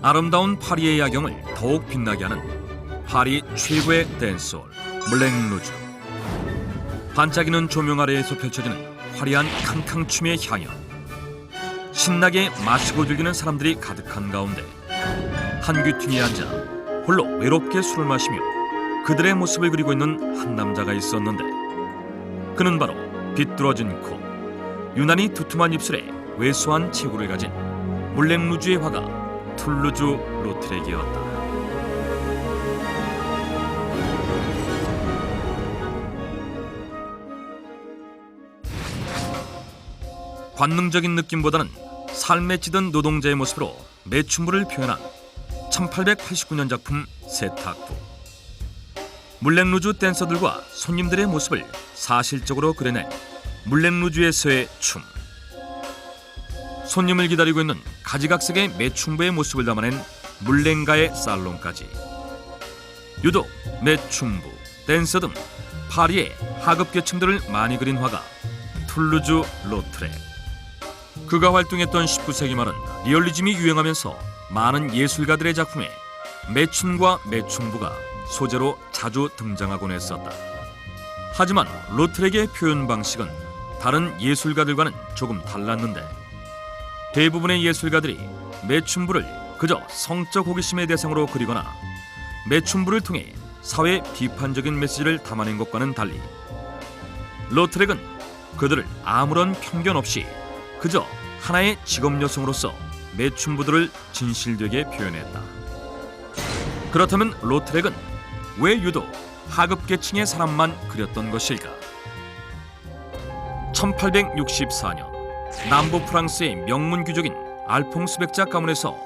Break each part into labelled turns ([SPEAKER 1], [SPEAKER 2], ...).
[SPEAKER 1] 아름다운 파리의 야경을 더욱 빛나게 하는 파리 최고의 댄스홀 물랭루즈. 반짝이는 조명 아래에서 펼쳐지는 화려한 캉캉춤의 향연. 신나게 마시고 즐기는 사람들이 가득한 가운데 한 귀퉁이에 앉아 홀로 외롭게 술을 마시며 그들의 모습을 그리고 있는 한 남자가 있었는데, 그는 바로 비뚤어진 코, 유난히 두툼한 입술에 왜소한 체구를 가진 물랭루즈의 화가 툴루즈 로트렉이었다. 관능적인 느낌보다는 삶에 찌든 노동자의 모습으로 매춘부를 표현한 1889년 작품 세탁부. 물랭루즈 댄서들과 손님들의 모습을 사실적으로 그려낸 물랭루즈에서의 춤. 손님을 기다리고 있는 가지각색의 매춘부의 모습을 담아낸 물랭가의 살롱까지. 유독 매춘부, 댄서 등 파리의 하급 계층들을 많이 그린 화가 툴루즈 로트렉. 그가 활동했던 19세기 말은 리얼리즘이 유행하면서 많은 예술가들의 작품에 매춘과 매춘부가 소재로 자주 등장하곤 했었다. 하지만 로트렉의 표현 방식은 다른 예술가들과는 조금 달랐는데, 대부분의 예술가들이 매춘부를 그저 성적 호기심의 대상으로 그리거나 매춘부를 통해 사회 비판적인 메시지를 담아낸 것과는 달리, 로트렉은 그들을 아무런 편견 없이 그저 하나의 직업 여성으로서 매춘부들을 진실되게 표현했다. 그렇다면 로트렉은 왜 유독 하급 계층의 사람만 그렸던 것일까? 1864년 남부 프랑스의 명문 귀족인 알퐁스 백작 가문에서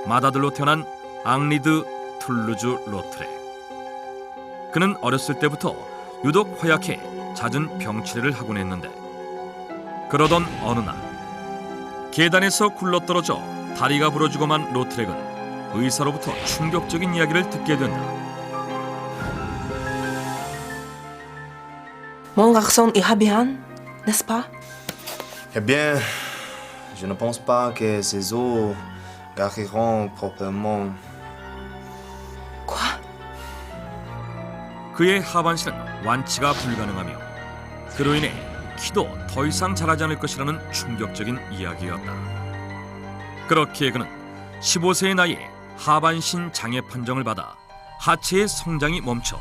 [SPEAKER 1] 맏아들로 태어난 앙리드 툴루즈 로트렉. 그는 어렸을 때부터 유독 허약해 잦은 병치레를 하곤 했는데, 그러던 어느 날 계단에서 굴러떨어져 다리가 부러지고만 로트렉은 의사로부터 충격적인 이야기를 듣게 된다.
[SPEAKER 2] Mon garçon ira bien, n'est-ce pas?
[SPEAKER 3] Eh bien, je ne pense pas que ces os guériront proprement.
[SPEAKER 2] Quoi?
[SPEAKER 1] 그의 하반신은 완치가 불가능하며 그로 인해 키도 더 이상 자라지 않을 것이라는 충격적인 이야기였다. 그렇기에 그는 15세의 나이에 하반신 장애 판정을 받아 하체의 성장이 멈춰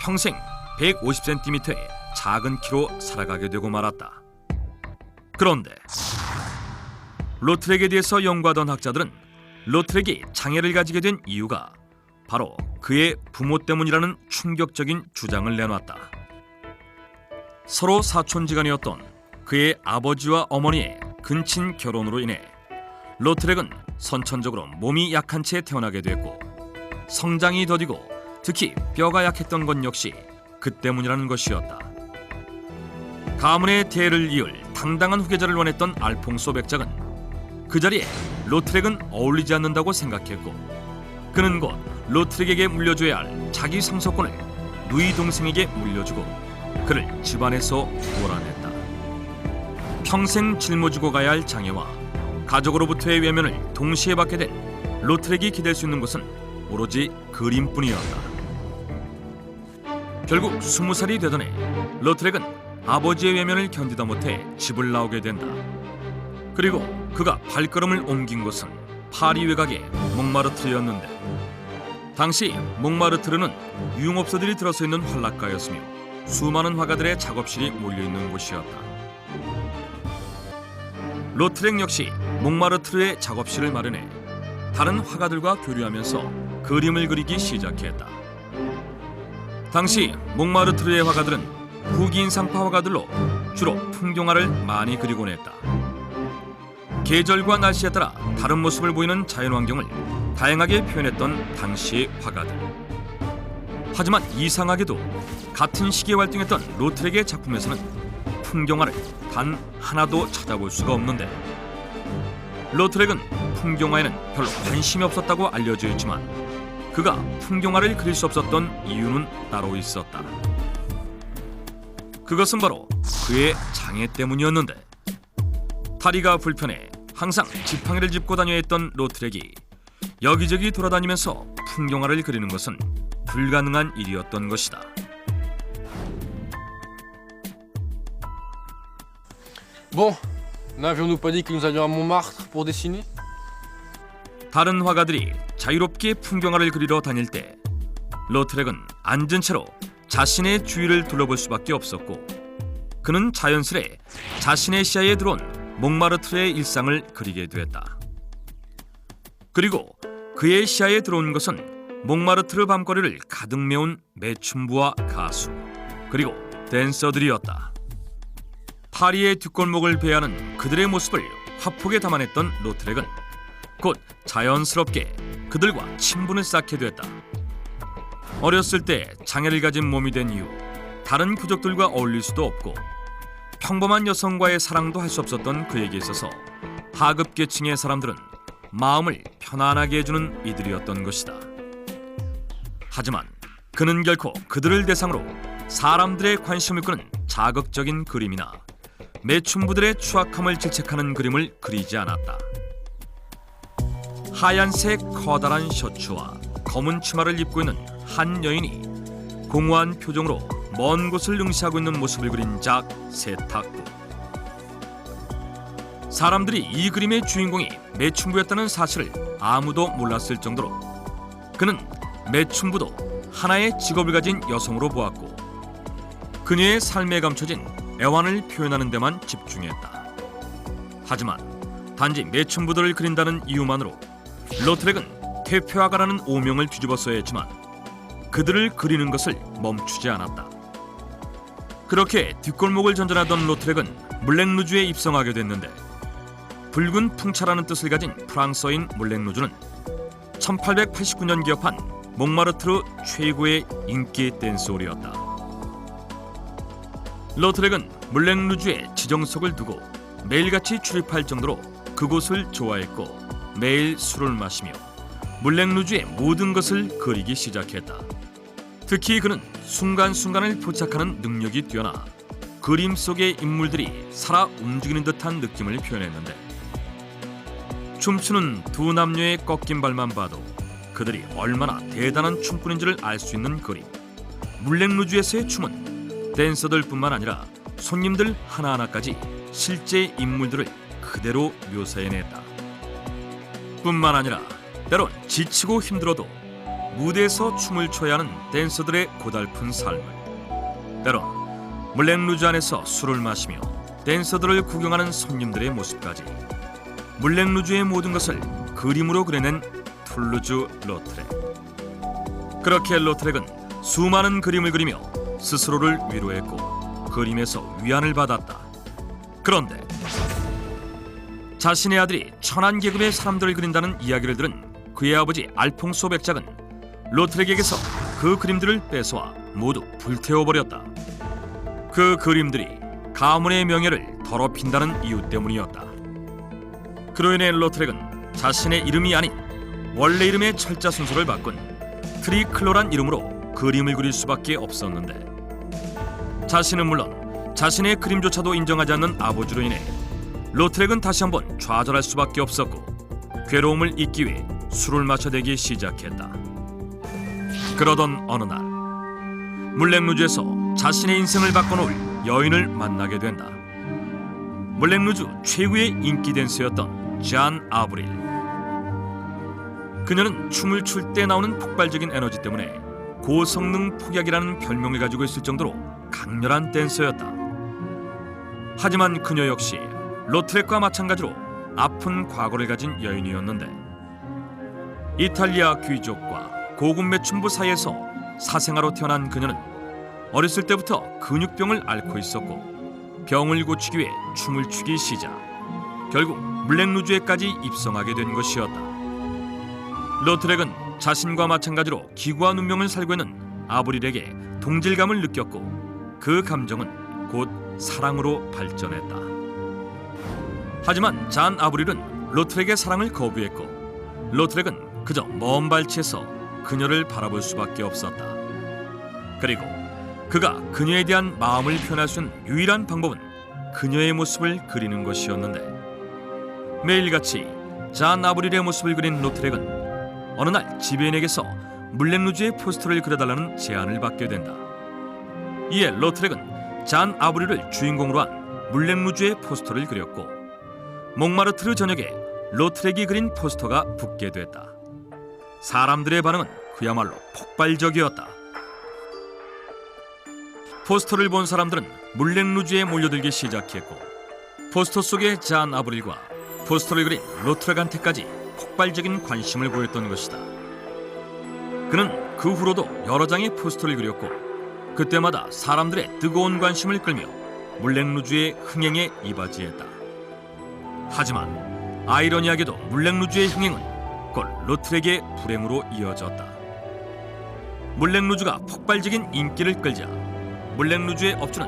[SPEAKER 1] 평생 150cm의 작은 키로 살아가게 되고 말았다. 그런데 로트렉에 대해서 연구하던 학자들은 로트렉이 장애를 가지게 된 이유가 바로 그의 부모 때문이라는 충격적인 주장을 내놨다. 서로 사촌지간이었던 그의 아버지와 어머니의 근친 결혼으로 인해 로트렉은 선천적으로 몸이 약한 채 태어나게 됐고, 성장이 더디고 특히 뼈가 약했던 것 역시 그 때문이라는 것이었다. 가문의 대를 이을 당당한 후계자를 원했던 알퐁소 백작은 그 자리에 로트렉은 어울리지 않는다고 생각했고, 그는 곧 로트렉에게 물려줘야 할 자기 상속권을 누이 동생에게 물려주고 그를 집안에서 몰아냈다. 평생 짊어지고 가야 할 장애와 가족으로부터의 외면을 동시에 받게 된 로트렉이 기댈 수 있는 것은 오로지 그림뿐이었다. 결국 20살이 되던 해 로트렉은 아버지의 외면을 견디다 못해 집을 나오게 된다. 그리고 그가 발걸음을 옮긴 곳은 파리 외곽의 몽마르트르였는데, 당시 몽마르트르는 유흥업소들이 들어서 있는 활락가였으며 수많은 화가들의 작업실이 몰려있는 곳이었다. 로트렉 역시 몽마르트르의 작업실을 마련해 다른 화가들과 교류하면서 그림을 그리기 시작했다. 당시 몽마르트르의 화가들은 후기인 상파 화가들로 주로 풍경화를 많이 그리곤 했다. 계절과 날씨에 따라 다른 모습을 보이는 자연환경을 다양하게 표현했던 당시의 화가들. 하지만 이상하게도 같은 시기에 활동했던 로트렉의 작품에서는 풍경화를 단 하나도 찾아볼 수가 없는데, 로트렉은 풍경화에는 별로 관심이 없었다고 알려져 있지만 그가 풍경화를 그릴 수 없었던 이유는 따로 있었다. 그것은 바로 그의 장애 때문이었는데, 다리가 불편해 항상 지팡이를 짚고 다녀야 했던 로트렉이 여기저기 돌아다니면서 풍경화를 그리는 것은 불가능한 일이었던 것이다.
[SPEAKER 4] Bon, n'avions-nous pas dit que nous allions à Montmartre pour dessiner?
[SPEAKER 1] 다른 화가들이 자유롭게 풍경화를 그리러 다닐 때 로트렉은 앉은 채로 자신의 주위를 둘러볼 수밖에 없었고, 그는 자연스레 자신의 시야에 들어온 몽마르트르의 일상을 그리게 되었다. 그리고 그의 시야에 들어온 것은 몽마르트르 밤거리를 가득 메운 매춘부와 가수, 그리고 댄서들이었다. 파리의 뒷골목을 배하는 그들의 모습을 화폭에 담아냈던 로트렉은 곧 자연스럽게 그들과 친분을 쌓게 되었다. 어렸을 때 장애를 가진 몸이 된 이후 다른 귀족들과 어울릴 수도 없고 평범한 여성과의 사랑도 할 수 없었던 그에게 있어서 하급 계층의 사람들은 마음을 편안하게 해주는 이들이었던 것이다. 하지만 그는 결코 그들을 대상으로 사람들의 관심을 끄는 자극적인 그림이나 매춘부들의 추악함을 질책하는 그림을 그리지 않았다. 하얀색 커다란 셔츠와 검은 치마를 입고 있는 한 여인이 공허한 표정으로 먼 곳을 응시하고 있는 모습을 그린 작 세탁부. 사람들이 이 그림의 주인공이 매춘부였다는 사실을 아무도 몰랐을 정도로 그는 매춘부도 하나의 직업을 가진 여성으로 보았고, 그녀의 삶에 감춰진 애환을 표현하는 데만 집중했다. 하지만 단지 매춘부들을 그린다는 이유만으로 로트렉은 퇴폐화가라는 오명을 뒤집어써야 했지만 그들을 그리는 것을 멈추지 않았다. 그렇게 뒷골목을 전전하던 로트렉은 물랭루주에 입성하게 됐는데, 붉은 풍차라는 뜻을 가진 프랑스어인 물랭루주는 1889년 기업한 몽마르트르 최고의 인기 댄스홀이었다. 로트렉은 물랭루주에 지정석을 두고 매일같이 출입할 정도로 그곳을 좋아했고 매일 술을 마시며 물랭루주의 모든 것을 그리기 시작했다. 특히 그는 순간순간을 포착하는 능력이 뛰어나 그림 속의 인물들이 살아 움직이는 듯한 느낌을 표현했는데, 춤추는 두 남녀의 꺾인 발만 봐도 그들이 얼마나 대단한 춤꾼인지를 알 수 있는 그림. 물랭루주에서의 춤은 댄서들뿐만 아니라 손님들 하나하나까지 실제 인물들을 그대로 묘사해냈다. 뿐만 아니라 때론 지치고 힘들어도 무대에서 춤을 춰야 하는 댄서들의 고달픈 삶을, 때론 물랭루주 안에서 술을 마시며 댄서들을 구경하는 손님들의 모습까지, 물랭루주의 모든 것을 그림으로 그려낸 툴루즈 로트렉. 그렇게 로트렉은 수많은 그림을 그리며 스스로를 위로했고 그림에서 위안을 받았다. 그런데 자신의 아들이 천한 계급의 사람들을 그린다는 이야기를 들은 그의 아버지 알퐁소 백작은 로트렉에게서 그 그림들을 뺏어와 모두 불태워버렸다. 그 그림들이 가문의 명예를 더럽힌다는 이유 때문이었다. 그로 인해 로트렉은 자신의 이름이 아닌 원래 이름의 철자 순서를 바꾼 트리클로란 이름으로 그림을 그릴 수밖에 없었는데, 자신은 물론 자신의 그림조차도 인정하지 않는 아버지로 인해 로트렉은 다시 한번 좌절할 수밖에 없었고 괴로움을 잊기 위해 술을 마셔대기 시작했다. 그러던 어느 날 물랭루주에서 자신의 인생을 바꿔놓을 여인을 만나게 된다. 물랭루주 최고의 인기 댄서였던 잔 아브릴. 그녀는 춤을 출 때 나오는 폭발적인 에너지 때문에 고성능 폭약이라는 별명을 가지고 있을 정도로 강렬한 댄서였다. 하지만 그녀 역시 로트렉과 마찬가지로 아픈 과거를 가진 여인이었는데, 이탈리아 귀족과 고급 매춘부 사이에서 사생아로 태어난 그녀는 어렸을 때부터 근육병을 앓고 있었고 병을 고치기 위해 춤을 추기 시작, 결국 물랭루주에까지 입성하게 된 것이었다. 로트렉은 자신과 마찬가지로 기구와 눈명을 살고 있는 아브릴에게 동질감을 느꼈고 그 감정은 곧 사랑으로 발전했다. 하지만 잔 아브릴은 로트렉의 사랑을 거부했고 로트렉은 그저 먼 발치에서 그녀를 바라볼 수밖에 없었다. 그리고 그가 그녀에 대한 마음을 표현할 수 있는 유일한 방법은 그녀의 모습을 그리는 것이었는데, 매일같이 잔 아브릴의 모습을 그린 로트렉은 어느 날 지배인에게서 물랭루즈의 포스터를 그려달라는 제안을 받게 된다. 이에 로트렉은 잔 아브리를 주인공으로 한 물랭루즈의 포스터를 그렸고 몽마르트르 전역에 로트렉이 그린 포스터가 붙게 됐다. 사람들의 반응은 그야말로 폭발적이었다. 포스터를 본 사람들은 물랭루즈에 몰려들기 시작했고 포스터 속의 잔 아브릴과 포스터를 그린 로트렉한테까지 폭발적인 관심을 보였던 것이다. 그는 그 후로도 여러 장의 포스터를 그렸고 그때마다 사람들의 뜨거운 관심을 끌며 물랭루즈의 흥행에 이바지했다. 하지만 아이러니하게도 물랭루즈의 흥행은 곧 로트렉의 불행으로 이어졌다. 물랭루즈가 폭발적인 인기를 끌자 물랭루즈의 업주는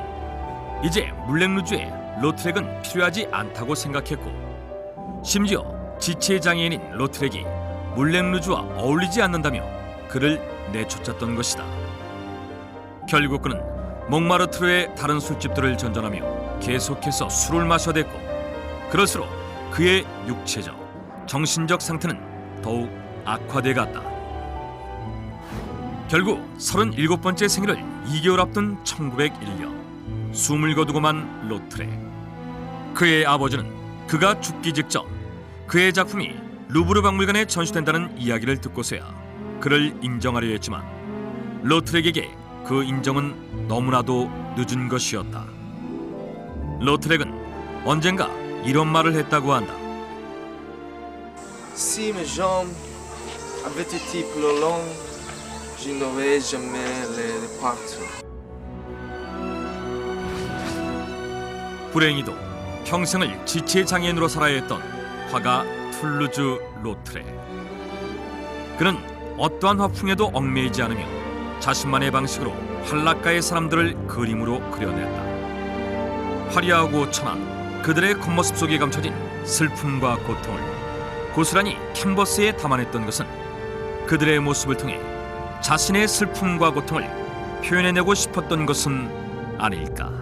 [SPEAKER 1] 이제 물랭루즈에 로트렉은 필요하지 않다고 생각했고 심지어 지체장애인인 로트렉이 물랭루즈와 어울리지 않는다며 그를 내쫓았던 것이다. 결국 그는 몽마르트르의 다른 술집들을 전전하며 계속해서 술을 마셔댔고 그럴수록 그의 육체적, 정신적 상태는 더욱 악화돼 갔다. 결국 37번째 생일을 2개월 앞둔 1901년 숨을 거두고만 로트렉. 그의 아버지는 그가 죽기 직전 그의 작품이 루브르 박물관에 전시된다는 이야기를 듣고서야 그를 인정하려 했지만 로트렉에게 그 인정은 너무나도 늦은 것이었다. 로트렉은 언젠가 이런 말을 했다고 한다.
[SPEAKER 5] Si mes jambes avaient été plus longues, je n'aurais jamais les partir.
[SPEAKER 1] 불행히도 평생을 지체장애인으로 살아야 했던 화가 툴루즈 로트렉. 그는 어떠한 화풍에도 얽매이지 않으며 자신만의 방식으로 한락가의 사람들을 그림으로 그려냈다. 화려하고 천한 그들의 겉모습 속에 감춰진 슬픔과 고통을 고스란히 캔버스에 담아냈던 것은 그들의 모습을 통해 자신의 슬픔과 고통을 표현해내고 싶었던 것은 아닐까.